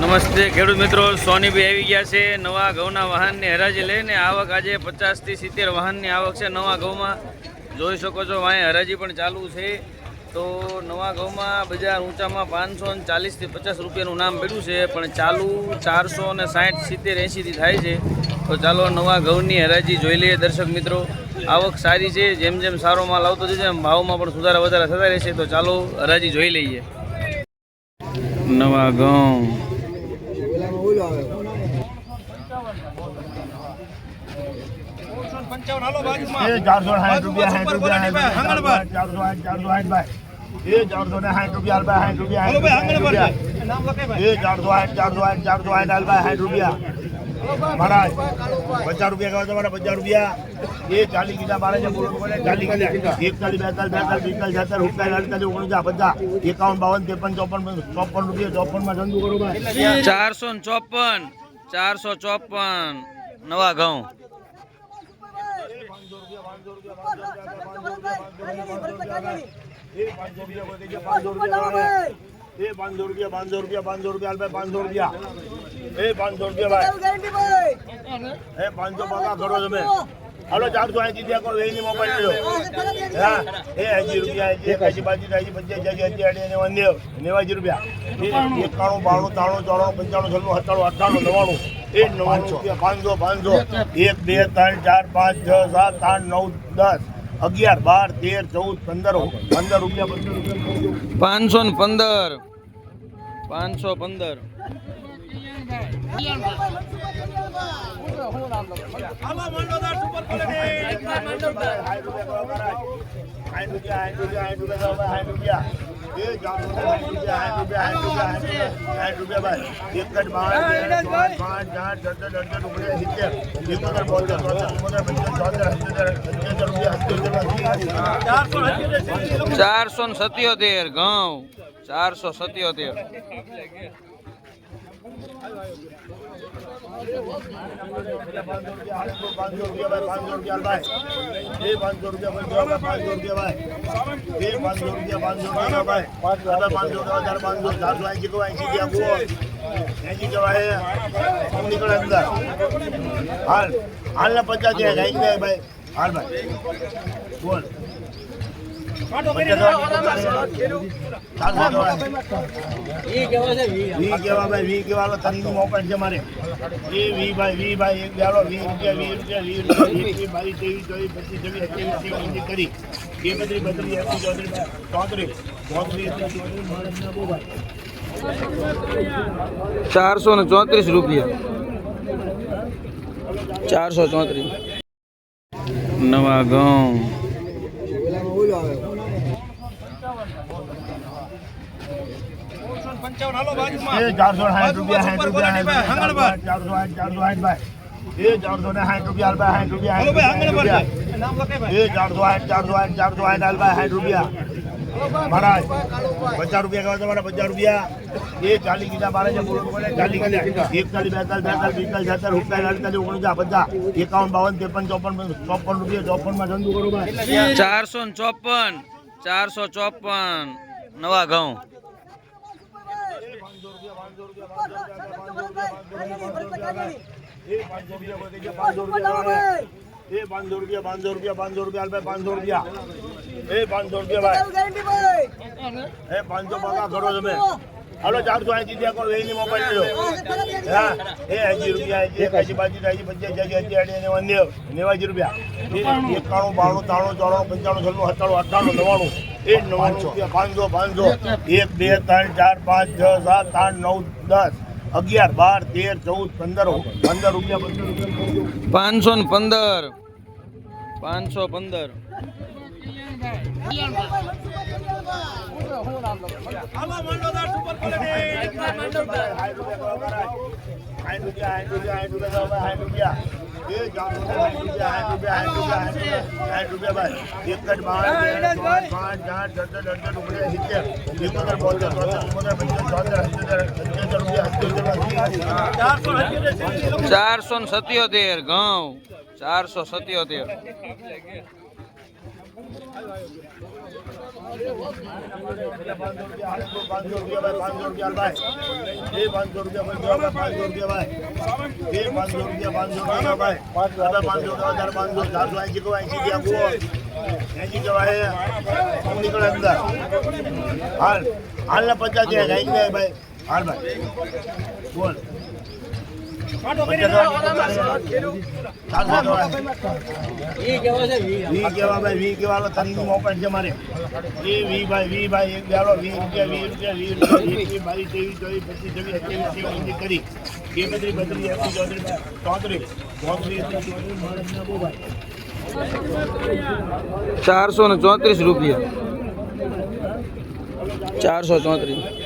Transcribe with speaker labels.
Speaker 1: નમસ્તે ખેડૂત મિત્રો, સોનીભાઈ આવી ગયા છે નવા ઘઉંના વાહનની હરાજી લઈને. આવક આજે 50 થી 70 વાહનની આવક છે નવા ઘઉંમાં. જોઈ શકો છો અહીં હરાજી પણ ચાલુ છે. તો નવા ઘઉંમાં બજાર ઊંચામાં 540 થી 50 રૂપિયાનું નામ પડ્યું છે, પણ ચાલુ 460, 70, 80 થી થાય છે. તો ચાલો નવા ઘઉંની હરાજી જોઈ લઈએ દર્શક મિત્રો. આવક સારી છે, જેમ જેમ સારો માલ આવતો જશે એમ ભાવમાં પણ સુધારા વધારા થતા રહેશે. તો ચાલો હરાજી જોઈ લઈએ. નવા ઘઉં
Speaker 2: 460 રૂપિયા 460 રૂપિયા महाराज 50 रुपया का तुम्हारा 50 रुपया ये 40 किलो 12 बोलो 40 किलो 41 42 43 44 45 46 47 51 52 53 54 54 रुपया 54 में धंधो करो भाई
Speaker 1: 454 नवा घઉં
Speaker 2: ये 500 रुपया 500 रुपया 500 रुपया 500 रुपया ये 500 रुपया भाई ये 500 पका करो तुम्हें हेलो 480 दिया को वेनी मोबाइल लो हां ये 80 रुपया ये 80 बाजी 80 25 80 80 90 रुपया ये 91 92 93 94 95 96 97 98 99 ये 900 रुपया 500 500 1 2 3 4 5 6 7 8 9 10 11 12 13 14 15 રૂપિયા
Speaker 1: 515 477 ઘઉં 477
Speaker 2: हाल 50 भाई हाल भाई बोल
Speaker 1: ₹434 434 નવા ઘઉં
Speaker 2: 460 रुपया 460 भाई ये 460 रुपया 60 रुपया ये 460 रुपया महाराज 50 रुपया का तुम्हारा 50 रुपया ये 40 किलो 12 बोलो 40 किलो 41 42 43 44 47 48 51 52 53 54 रुपया 54 में धंधो करो भाई
Speaker 1: 454 નવા ઘઉં
Speaker 2: ये 500 रुपया 500 रुपया 500 रुपया 500 रुपया ये 500 रुपया भाई ये 500 पका करो तुम्हें हेलो 480 दिया को वेनी मोबाइल लो हां ये 80 रुपया ये 80 बाजी 80 25 80 90 रुपया ये 91 92 93 94 95 96 97 98 ये 900 रुपया 500 500 1 2 3 4 5 6 7 8 9 10 11 12 13 14 15 રૂપિયા
Speaker 1: 515 515
Speaker 2: ये 60 रुपया भाई 41
Speaker 1: 477 ઘઉં 477
Speaker 2: ₹500 ભાઈ, ₹500 ભાઈ. એ ₹500 ભાઈ, ₹500 ભાઈ. એ ₹500 ભાઈ. હવે 500 ₹500 480 को 80 दिया को 80 के भाई हम निकले अंदर हाल हाल ना 50 दिया गाइस भाई हाल भाई बोल વી કેવા વાળો તરીકે મોકલ છે મારે એ વી ભાઈ એક ગાળો ₹20 22 23 24 25 26 27 28 કરી એ 32 33
Speaker 1: ₹434 434